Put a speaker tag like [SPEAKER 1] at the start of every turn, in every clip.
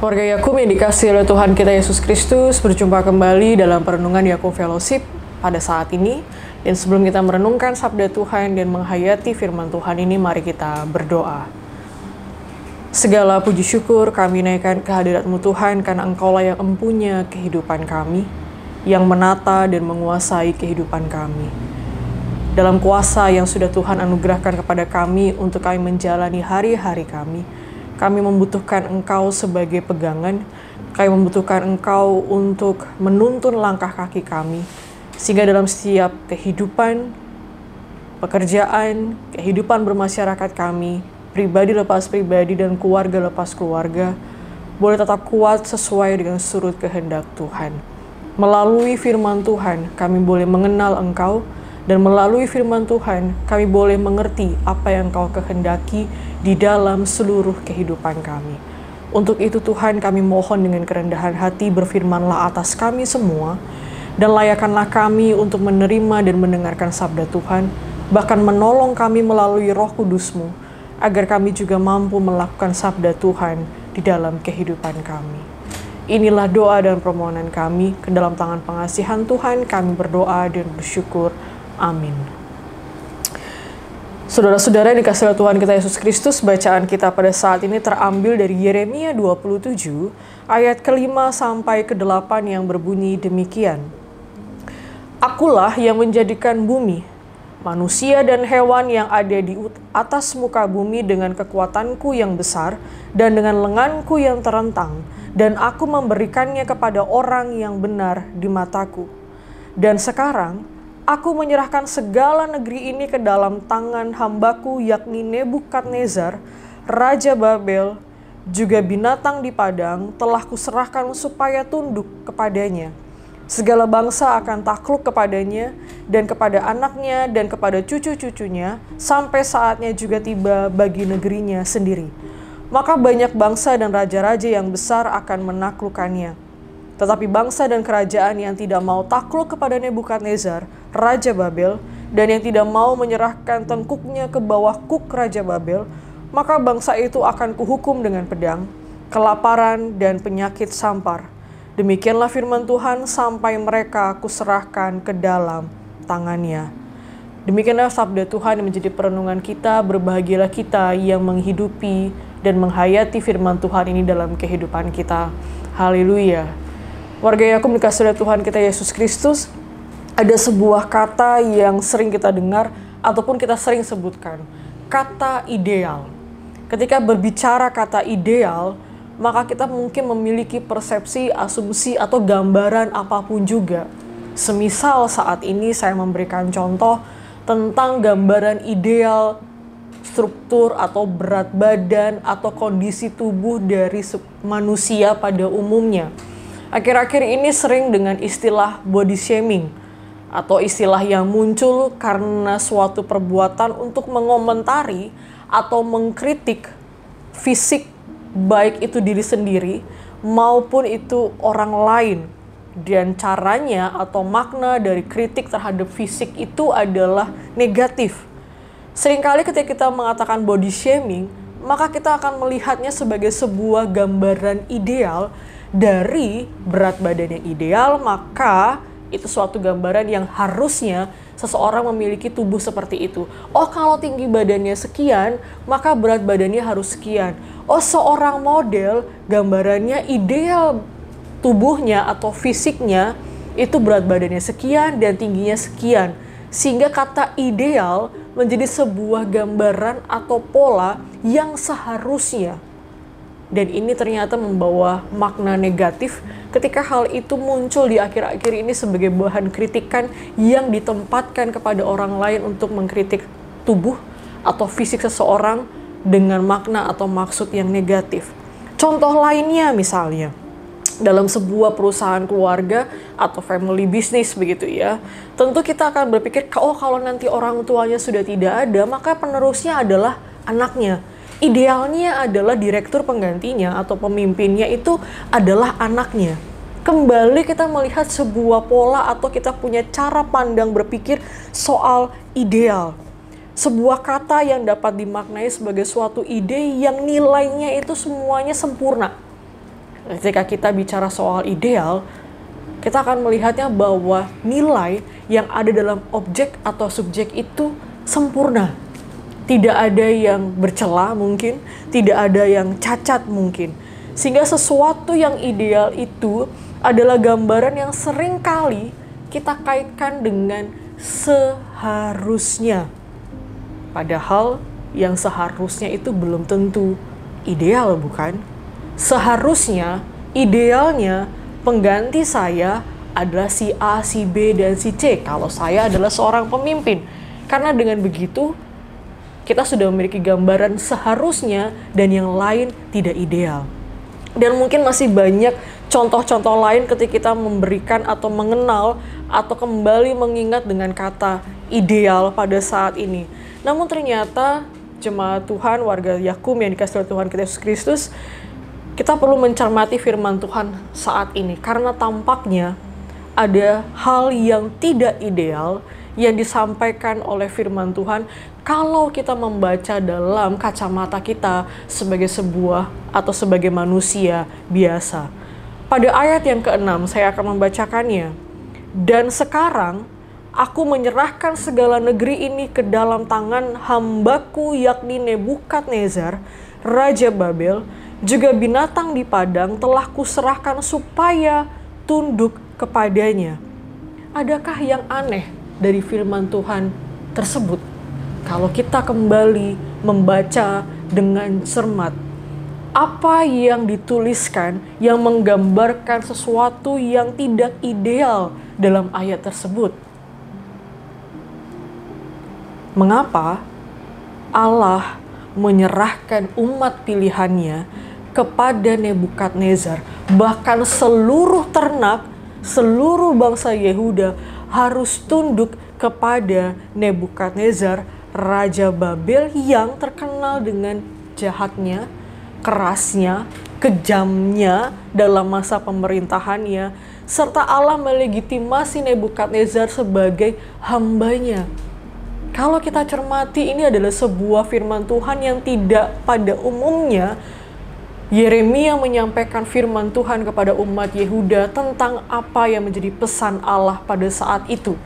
[SPEAKER 1] Warga Yakum yang dikasihi oleh Tuhan kita Yesus Kristus, berjumpa kembali dalam perenungan Yakum Fellowship pada saat ini. Dan sebelum kita merenungkan sabda Tuhan dan menghayati firman Tuhan ini, mari kita berdoa. Segala puji syukur kami naikkan kehadirat-Mu Tuhan, karena Engkaulah yang empunya kehidupan kami, yang menata dan menguasai kehidupan kami. Dalam kuasa yang sudah Tuhan anugerahkan kepada kami untuk kami menjalani hari-hari kami membutuhkan Engkau sebagai pegangan, kami membutuhkan Engkau untuk menuntun langkah kaki kami, sehingga dalam setiap kehidupan, pekerjaan, kehidupan bermasyarakat kami, pribadi lepas pribadi dan keluarga lepas keluarga, boleh tetap kuat sesuai dengan surut kehendak Tuhan. Melalui firman Tuhan, kami boleh mengenal Engkau, dan melalui firman Tuhan, kami boleh mengerti apa yang Engkau kehendaki di dalam seluruh kehidupan kami. Untuk itu Tuhan, kami mohon dengan kerendahan hati, berfirmanlah atas kami semua, dan layakkanlah kami untuk menerima dan mendengarkan sabda Tuhan, bahkan menolong kami melalui Roh Kudus-Mu, agar kami juga mampu melakukan sabda Tuhan di dalam kehidupan kami. Inilah doa dan permohonan kami, ke dalam tangan pengasihan Tuhan kami berdoa dan bersyukur. Amin. Saudara-saudara yang dikasihi oleh Tuhan kita Yesus Kristus, bacaan kita pada saat ini terambil dari Yeremia 27 ayat ke-5 sampai ke-8 yang berbunyi demikian. Akulah yang menjadikan bumi, manusia dan hewan yang ada di atas muka bumi dengan kekuatanku yang besar dan dengan lenganku yang terentang, dan aku memberikannya kepada orang yang benar di mataku. Dan sekarang aku menyerahkan segala negeri ini ke dalam tangan hambaku, yakni Nebukadnezar, Raja Babel, juga binatang di padang telah kuserahkan supaya tunduk kepadanya. Segala bangsa akan takluk kepadanya, dan kepada anaknya, dan kepada cucu-cucunya, sampai saatnya juga tiba bagi negerinya sendiri. Maka banyak bangsa dan raja-raja yang besar akan menaklukkannya. Tetapi bangsa dan kerajaan yang tidak mau takluk kepada Nebukadnezar, Raja Babel, dan yang tidak mau menyerahkan tengkuknya ke bawah kuk Raja Babel, maka bangsa itu akan kuhukum dengan pedang, kelaparan, dan penyakit sampar. Demikianlah firman Tuhan, sampai mereka kuserahkan ke dalam tangannya. Demikianlah sabda Tuhan yang menjadi perenungan kita. Berbahagialah kita yang menghidupi dan menghayati firman Tuhan ini dalam kehidupan kita. Haleluya. Warga Yakum dikasihi oleh Tuhan kita Yesus Kristus, ada sebuah kata yang sering kita dengar ataupun kita sering sebutkan, kata ideal. Ketika berbicara kata ideal, maka kita mungkin memiliki persepsi, asumsi, atau gambaran apapun juga. Semisal saat ini saya memberikan contoh tentang gambaran ideal struktur atau berat badan atau kondisi tubuh dari manusia pada umumnya. Akhir-akhir ini sering dengan istilah body shaming atau istilah yang muncul karena suatu perbuatan untuk mengomentari atau mengkritik fisik, baik itu diri sendiri maupun itu orang lain. Dan caranya atau makna dari kritik terhadap fisik itu adalah negatif. Seringkali ketika kita mengatakan body shaming, maka kita akan melihatnya sebagai sebuah gambaran ideal dari berat badan yang ideal, maka itu suatu gambaran yang harusnya seseorang memiliki tubuh seperti itu. Oh, kalau tinggi badannya sekian, maka berat badannya harus sekian. Oh, seorang model gambarannya ideal tubuhnya atau fisiknya itu berat badannya sekian dan tingginya sekian. Sehingga kata ideal menjadi sebuah gambaran atau pola yang seharusnya. Dan ini ternyata membawa makna negatif ketika hal itu muncul di akhir-akhir ini sebagai bahan kritikan yang ditempatkan kepada orang lain untuk mengkritik tubuh atau fisik seseorang dengan makna atau maksud yang negatif. Contoh lainnya misalnya, dalam sebuah perusahaan keluarga atau family business begitu ya, tentu kita akan berpikir, oh kalau nanti orang tuanya sudah tidak ada, maka penerusnya adalah anaknya. Idealnya adalah direktur penggantinya atau pemimpinnya itu adalah anaknya. Kembali kita melihat sebuah pola atau kita punya cara pandang berpikir soal ideal. Sebuah kata yang dapat dimaknai sebagai suatu ide yang nilainya itu semuanya sempurna. Ketika kita bicara soal ideal, kita akan melihatnya bahwa nilai yang ada dalam objek atau subjek itu sempurna. Tidak ada yang bercela mungkin, tidak ada yang cacat mungkin. Sehingga sesuatu yang ideal itu adalah gambaran yang sering kali kita kaitkan dengan seharusnya. Padahal yang seharusnya itu belum tentu ideal, bukan? Seharusnya, idealnya, pengganti saya adalah si A, si B, dan si C kalau saya adalah seorang pemimpin. Karena dengan begitu, kita sudah memiliki gambaran seharusnya dan yang lain tidak ideal. Dan mungkin masih banyak contoh-contoh lain ketika kita memberikan atau mengenal atau kembali mengingat dengan kata ideal pada saat ini. Namun ternyata jemaat Tuhan, warga Yakum yang dikasihi oleh Tuhan kita Yesus Kristus, kita perlu mencermati firman Tuhan saat ini. Karena tampaknya ada hal yang tidak ideal yang disampaikan oleh firman Tuhan kalau kita membaca dalam kacamata kita sebagai sebuah atau sebagai manusia biasa. Pada ayat yang ke-6 saya akan membacakannya. Dan sekarang aku menyerahkan segala negeri ini ke dalam tangan hambaku yakni Nebukadnezar, Raja Babel, juga binatang di padang telah kuserahkan supaya tunduk kepadanya. Adakah yang aneh dari firman Tuhan tersebut? Kalau kita kembali membaca dengan cermat, apa yang dituliskan yang menggambarkan sesuatu yang tidak ideal dalam ayat tersebut? Mengapa Allah menyerahkan umat pilihannya kepada Nebukadnezar? Bahkan seluruh ternak, seluruh bangsa Yehuda harus tunduk kepada Nebukadnezar, Raja Babel yang terkenal dengan jahatnya, kerasnya, kejamnya dalam masa pemerintahannya, serta Allah melegitimasi Nebukadnezar sebagai hambanya. Kalau kita cermati, ini adalah sebuah firman Tuhan yang tidak pada umumnya Yeremia menyampaikan firman Tuhan kepada umat Yehuda tentang apa yang menjadi pesan Allah pada saat itu.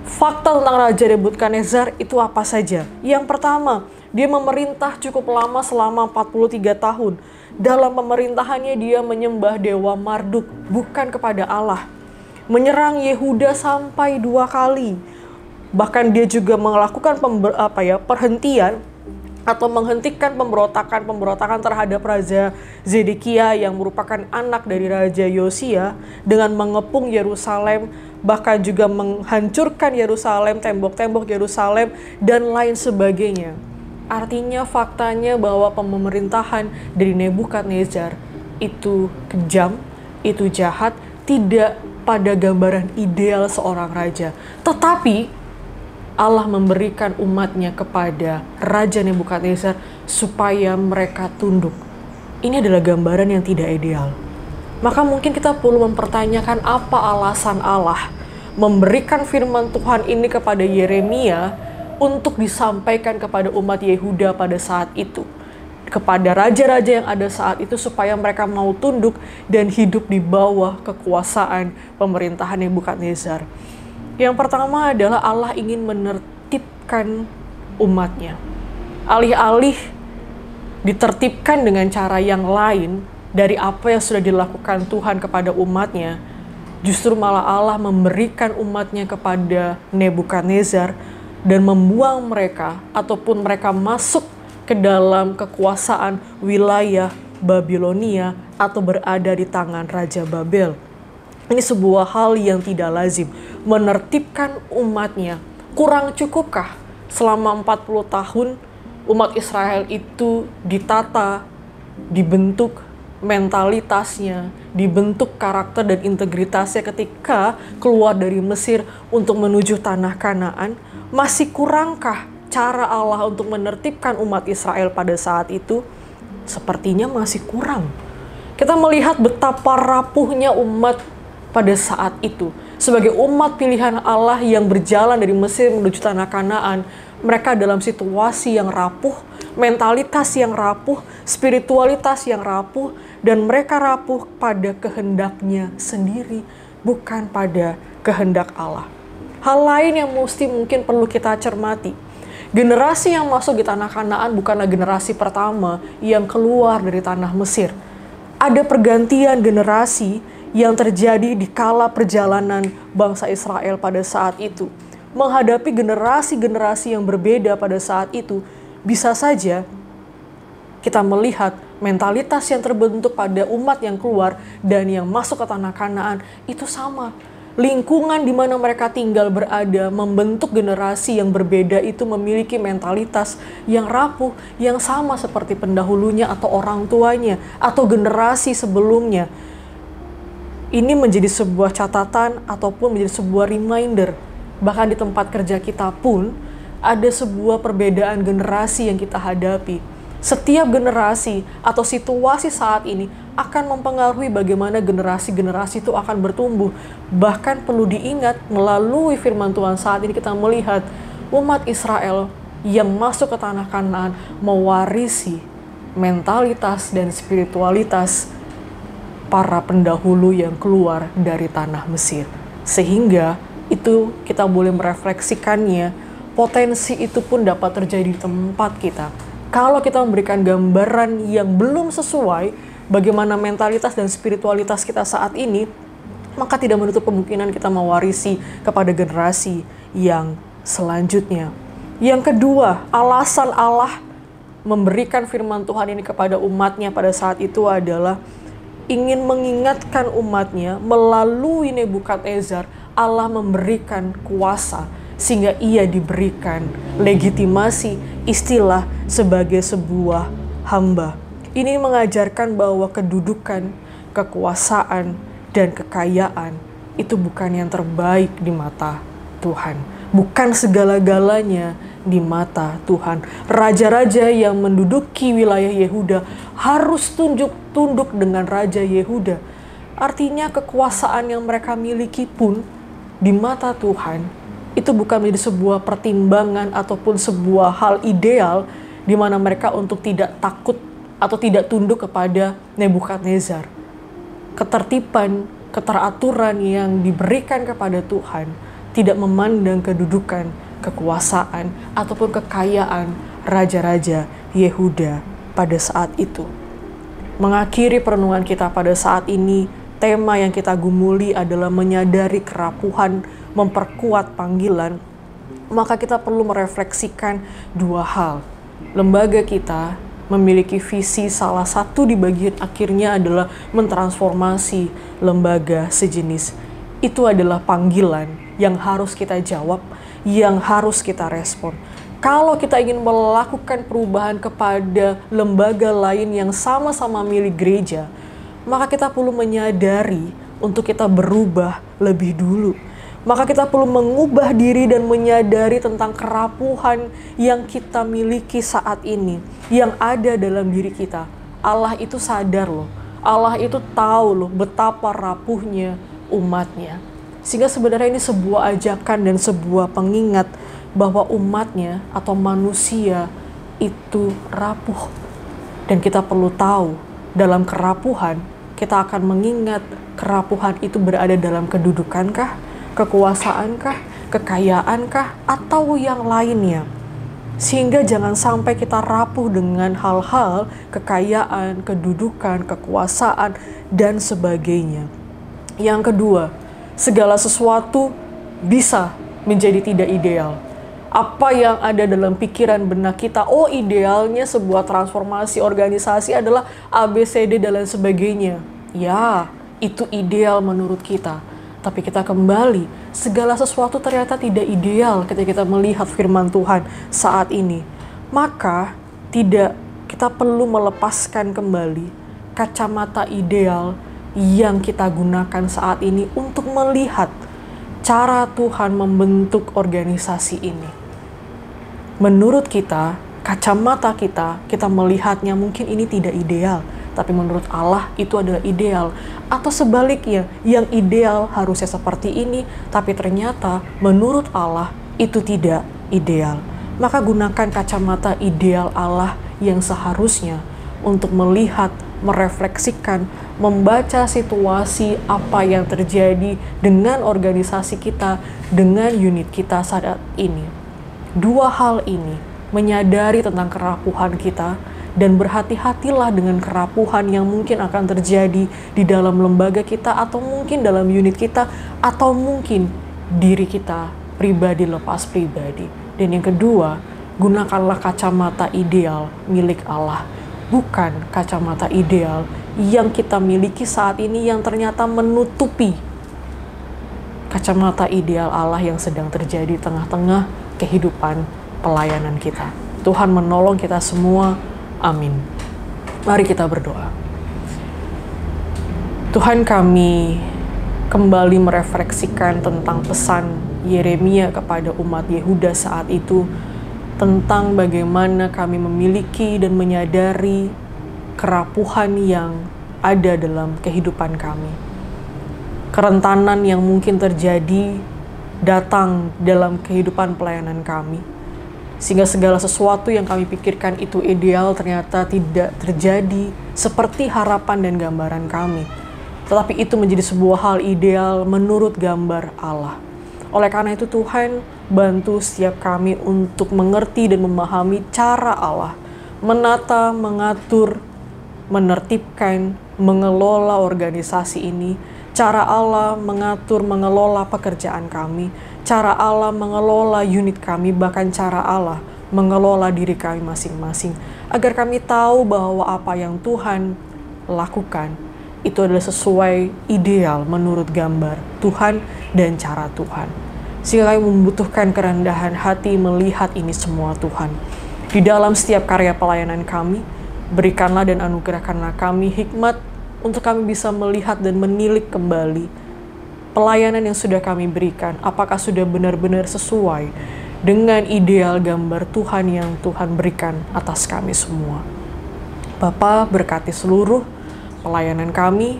[SPEAKER 1] Fakta tentang Raja Nebukadnezar itu apa saja? Yang pertama, dia memerintah cukup lama selama 43 tahun. Dalam pemerintahannya dia menyembah Dewa Marduk, bukan kepada Allah. Menyerang Yehuda sampai 2 kali. Bahkan dia juga melakukan perhentian atau menghentikan pemberontakan terhadap Raja Zedekia yang merupakan anak dari Raja Yosia dengan mengepung Yerusalem, bahkan juga menghancurkan Yerusalem, tembok-tembok Yerusalem, dan lain sebagainya. Artinya faktanya bahwa pemerintahan dari Nebukadnezar itu kejam, itu jahat, tidak pada gambaran ideal seorang raja. Tetapi Allah memberikan umatnya kepada Raja Nebukadnezar supaya mereka tunduk. Ini adalah gambaran yang tidak ideal. Maka mungkin kita perlu mempertanyakan apa alasan Allah memberikan firman Tuhan ini kepada Yeremia untuk disampaikan kepada umat Yehuda pada saat itu. Kepada raja-raja yang ada saat itu supaya mereka mau tunduk dan hidup di bawah kekuasaan pemerintahan Nebukadnezar. Yang pertama adalah Allah ingin menertibkan umatnya. Alih-alih ditertibkan dengan cara yang lain dari apa yang sudah dilakukan Tuhan kepada umatnya, justru malah Allah memberikan umatnya kepada Nebukadnezar dan membuang mereka ataupun mereka masuk ke dalam kekuasaan wilayah Babilonia atau berada di tangan Raja Babel. Ini sebuah hal yang tidak lazim, menertibkan umatnya. Kurang cukupkah selama 40 tahun umat Israel itu ditata, dibentuk mentalitasnya, dibentuk karakter dan integritasnya ketika keluar dari Mesir untuk menuju tanah Kanaan? Masih kurangkah cara Allah untuk menertibkan umat Israel pada saat itu? Sepertinya masih kurang. Kita melihat betapa rapuhnya umat pada saat itu. Sebagai umat pilihan Allah yang berjalan dari Mesir menuju tanah Kanaan, mereka dalam situasi yang rapuh, mentalitas yang rapuh, spiritualitas yang rapuh, dan mereka rapuh pada kehendaknya sendiri, bukan pada kehendak Allah. Hal lain yang mungkin perlu kita cermati, generasi yang masuk di tanah Kanaan bukanlah generasi pertama yang keluar dari tanah Mesir. Ada pergantian generasi yang terjadi di kala perjalanan bangsa Israel pada saat itu. Menghadapi generasi-generasi yang berbeda pada saat itu, bisa saja kita melihat mentalitas yang terbentuk pada umat yang keluar dan yang masuk ke tanah Kanaan itu sama. Lingkungan di mana mereka tinggal berada membentuk generasi yang berbeda itu memiliki mentalitas yang rapuh, yang sama seperti pendahulunya atau orang tuanya atau generasi sebelumnya. Ini menjadi sebuah catatan ataupun menjadi sebuah reminder. Bahkan di tempat kerja kita pun ada sebuah perbedaan generasi yang kita hadapi. Setiap generasi atau situasi saat ini akan mempengaruhi bagaimana generasi-generasi itu akan bertumbuh. Bahkan perlu diingat, melalui firman Tuhan saat ini kita melihat umat Israel yang masuk ke tanah Kanaan mewarisi mentalitas dan spiritualitas para pendahulu yang keluar dari tanah Mesir. Sehingga itu kita boleh merefleksikannya, potensi itu pun dapat terjadi di tempat kita. Kalau kita memberikan gambaran yang belum sesuai bagaimana mentalitas dan spiritualitas kita saat ini, maka tidak menutup kemungkinan kita mewarisi kepada generasi yang selanjutnya. Yang kedua, alasan Allah memberikan firman Tuhan ini kepada umatnya pada saat itu adalah ingin mengingatkan umatnya melalui Nebukadnezar. Allah memberikan kuasa sehingga ia diberikan legitimasi istilah sebagai sebuah hamba. Ini mengajarkan bahwa kedudukan, kekuasaan, dan kekayaan itu bukan yang terbaik di mata Tuhan. Bukan segala-galanya di mata Tuhan. Raja-raja yang menduduki wilayah Yehuda harus tunduk dengan Raja Yehuda. Artinya kekuasaan yang mereka miliki pun di mata Tuhan itu bukan menjadi sebuah pertimbangan ataupun sebuah hal ideal di mana mereka untuk tidak takut atau tidak tunduk kepada Nebukadnezar. Ketertiban, keteraturan yang diberikan kepada Tuhan tidak memandang kedudukan, kekuasaan, ataupun kekayaan raja-raja Yehuda pada saat itu. Mengakhiri perenungan kita pada saat ini, tema yang kita gumuli adalah menyadari kerapuhan, memperkuat panggilan. Maka kita perlu merefleksikan dua hal. Lembaga kita memiliki visi, salah satu di bagian akhirnya adalah mentransformasi lembaga sejenis. Itu adalah panggilan yang harus kita jawab, yang harus kita respon. Kalau kita ingin melakukan perubahan kepada lembaga lain yang sama-sama milik gereja, maka kita perlu menyadari untuk kita berubah lebih dulu. Maka kita perlu mengubah diri dan menyadari tentang kerapuhan yang kita miliki saat ini, yang ada dalam diri kita. Allah itu sadar loh, Allah itu tahu loh betapa rapuhnya umatnya. Sehingga sebenarnya ini sebuah ajakan dan sebuah pengingat bahwa umatnya atau manusia itu rapuh. Dan kita perlu tahu dalam kerapuhan, kita akan mengingat kerapuhan itu berada dalam kedudukankah, kekuasaankah, kekayaankah, atau yang lainnya. Sehingga jangan sampai kita rapuh dengan hal-hal kekayaan, kedudukan, kekuasaan, dan sebagainya. Yang kedua, segala sesuatu bisa menjadi tidak ideal. Apa yang ada dalam pikiran benak kita, oh idealnya sebuah transformasi organisasi adalah ABCD dan lain sebagainya. Ya, itu ideal menurut kita. Tapi kita kembali, segala sesuatu ternyata tidak ideal ketika kita melihat firman Tuhan saat ini. Maka kita perlu melepaskan kembali kacamata ideal yang kita gunakan saat ini untuk melihat cara Tuhan membentuk organisasi ini. Menurut kita, kacamata kita melihatnya mungkin ini tidak ideal. Tapi menurut Allah itu adalah ideal. Atau sebaliknya, yang ideal harusnya seperti ini, tapi ternyata menurut Allah itu tidak ideal. Maka gunakan kacamata ideal Allah yang seharusnya untuk melihat merefleksikan, membaca situasi apa yang terjadi dengan organisasi kita, dengan unit kita saat ini. Dua hal ini, menyadari tentang kerapuhan kita, dan berhati-hatilah dengan kerapuhan yang mungkin akan terjadi di dalam lembaga kita, atau mungkin dalam unit kita, atau mungkin diri kita pribadi lepas pribadi. Dan yang kedua, gunakanlah kacamata ideal milik Allah, bukan kacamata ideal yang kita miliki saat ini yang ternyata menutupi kacamata ideal Allah yang sedang terjadi di tengah-tengah kehidupan pelayanan kita. Tuhan menolong kita semua. Amin. Mari kita berdoa. Tuhan, kami kembali merefleksikan tentang pesan Yeremia kepada umat Yehuda saat itu, tentang bagaimana kami memiliki dan menyadari kerapuhan yang ada dalam kehidupan kami. Kerentanan yang mungkin terjadi datang dalam kehidupan pelayanan kami, sehingga segala sesuatu yang kami pikirkan itu ideal ternyata tidak terjadi seperti harapan dan gambaran kami. Tetapi itu menjadi sebuah hal ideal menurut gambar Allah. Oleh karena itu Tuhan, bantu setiap kami untuk mengerti dan memahami cara Allah menata, mengatur, menertibkan, mengelola organisasi ini, cara Allah mengatur, mengelola pekerjaan kami, cara Allah mengelola unit kami, bahkan cara Allah mengelola diri kami masing-masing, agar kami tahu bahwa apa yang Tuhan lakukan itu adalah sesuai ideal menurut gambar Tuhan dan cara Tuhan. Sehingga kami membutuhkan kerendahan hati melihat ini semua, Tuhan. Di dalam setiap karya pelayanan kami, berikanlah dan anugerahkanlah kami hikmat untuk kami bisa melihat dan menilik kembali pelayanan yang sudah kami berikan, apakah sudah benar-benar sesuai dengan ideal gambar Tuhan yang Tuhan berikan atas kami semua. Bapa, berkati seluruh pelayanan kami,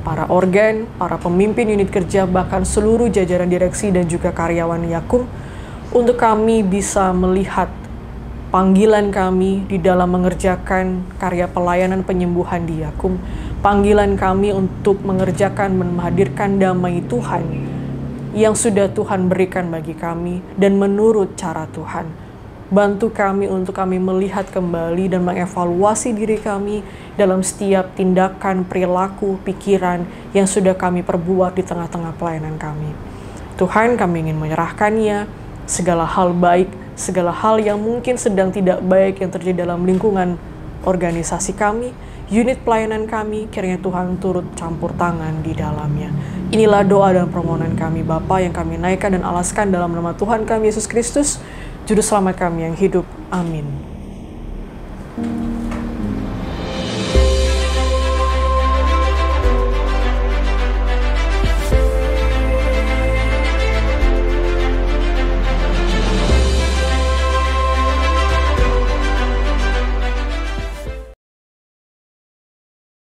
[SPEAKER 1] para organ, para pemimpin unit kerja, bahkan seluruh jajaran direksi dan juga karyawan Yakum, untuk kami bisa melihat panggilan kami di dalam mengerjakan karya pelayanan penyembuhan di Yakum, panggilan kami untuk mengerjakan, menghadirkan damai Tuhan yang sudah Tuhan berikan bagi kami dan menurut cara Tuhan. Bantu kami untuk kami melihat kembali dan mengevaluasi diri kami dalam setiap tindakan, perilaku, pikiran yang sudah kami perbuat di tengah-tengah pelayanan kami. Tuhan, kami ingin menyerahkannya, segala hal baik, segala hal yang mungkin sedang tidak baik yang terjadi dalam lingkungan organisasi kami, unit pelayanan kami, kiranya Tuhan turut campur tangan di dalamnya. Inilah doa dan permohonan kami Bapa yang kami naikkan dan alaskan dalam nama Tuhan kami Yesus Kristus, Juru Selamat kami yang hidup. Amin.